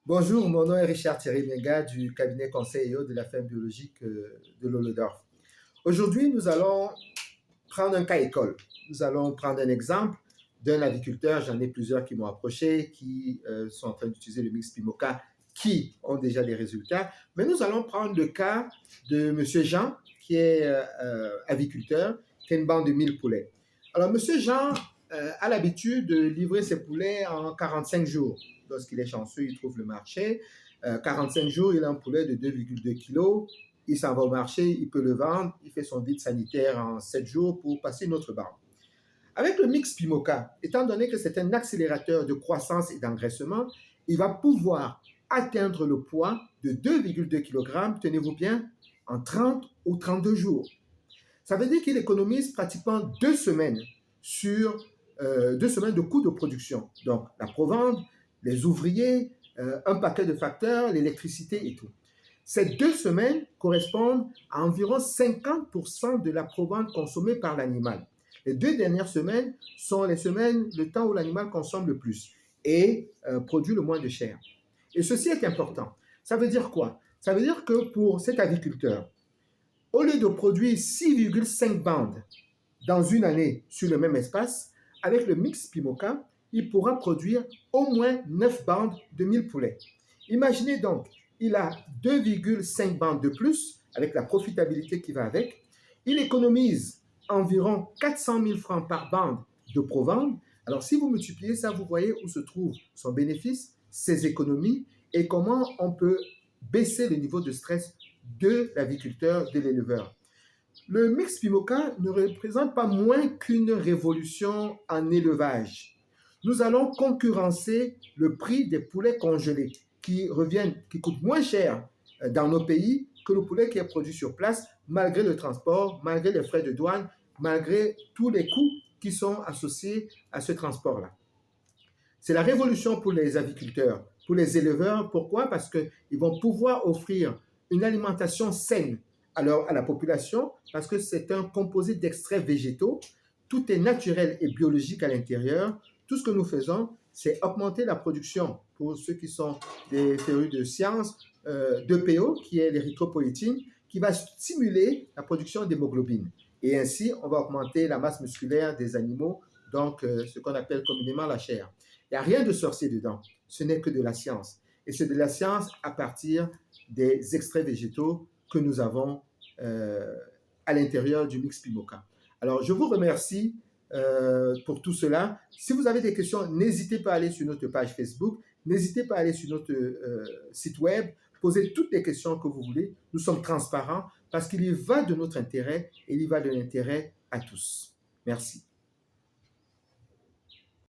Bonjour, mon nom est Richard Thierry Menga du cabinet conseil et de la ferme biologique de Lolledorf. Aujourd'hui, nous allons prendre un cas école. Nous allons prendre un exemple d'un aviculteur, j'en ai plusieurs qui m'ont approché, qui sont en train d'utiliser le mix Pimoca, qui ont déjà des résultats. Mais nous allons prendre le cas de Monsieur Jean, qui est aviculteur, qui a une bande de 1000 poulets. Alors, Monsieur Jean a l'habitude de livrer ses poulets en 45 jours. Lorsqu'il est chanceux, il trouve le marché. 45 jours, il a un poulet de 2,2 kg. Il s'en va au marché, il peut le vendre, il fait son vide sanitaire en 7 jours pour passer une autre bande. Avec le mix Pimoca, étant donné que c'est un accélérateur de croissance et d'engraissement, il va pouvoir atteindre le poids de 2,2 kg, tenez-vous bien, en 30 ou 32 jours. Ça veut dire qu'il économise pratiquement 2 semaines sur 2 semaines de coûts de production. Donc, la provende, les ouvriers, un paquet de facteurs, l'électricité et tout. Ces 2 semaines correspondent à environ 50% de la provende consommée par l'animal. Les 2 dernières semaines sont le temps où l'animal consomme le plus et produit le moins de chair. Et ceci est important. Ça veut dire quoi? Ça veut dire que pour cet aviculteur, au lieu de produire 6,5 bandes dans une année sur le même espace, avec le mix Pimoca, il pourra produire au moins 9 bandes de 1000 poulets. Imaginez donc, il a 2,5 bandes de plus, avec la profitabilité qui va avec. Il économise environ 400 000 francs par bande de provende. Alors, si vous multipliez ça, vous voyez où se trouve son bénéfice, ses économies et comment on peut baisser le niveau de stress de l'aviculteur, de l'éleveur. Le mix Pimoca ne représente pas moins qu'une révolution en élevage. Nous allons concurrencer le prix des poulets congelés qui coûtent moins cher dans nos pays que le poulet qui est produit sur place, malgré le transport, malgré les frais de douane, malgré tous les coûts qui sont associés à ce transport-là. C'est la révolution pour les aviculteurs, pour les éleveurs. Pourquoi? Parce qu'ils vont pouvoir offrir une alimentation saine à la population, parce que c'est un composé d'extraits végétaux. Tout est naturel et biologique à l'intérieur. Tout ce que nous faisons, c'est augmenter la production, pour ceux qui sont des férus de sciences, d'EPO, qui est l'érythropoïétine, qui va stimuler la production d'hémoglobine. Et ainsi, on va augmenter la masse musculaire des animaux, donc ce qu'on appelle communément la chair. Il n'y a rien de sorcier dedans. Ce n'est que de la science. Et c'est de la science à partir des extraits végétaux que nous avons à l'intérieur du mix Pimoca. Alors, je vous remercie pour tout cela. Si vous avez des questions, n'hésitez pas à aller sur notre page Facebook. N'hésitez pas à aller sur notre site web. Posez toutes les questions que vous voulez. Nous sommes transparents parce qu'il y va de notre intérêt et il y va de l'intérêt à tous. Merci.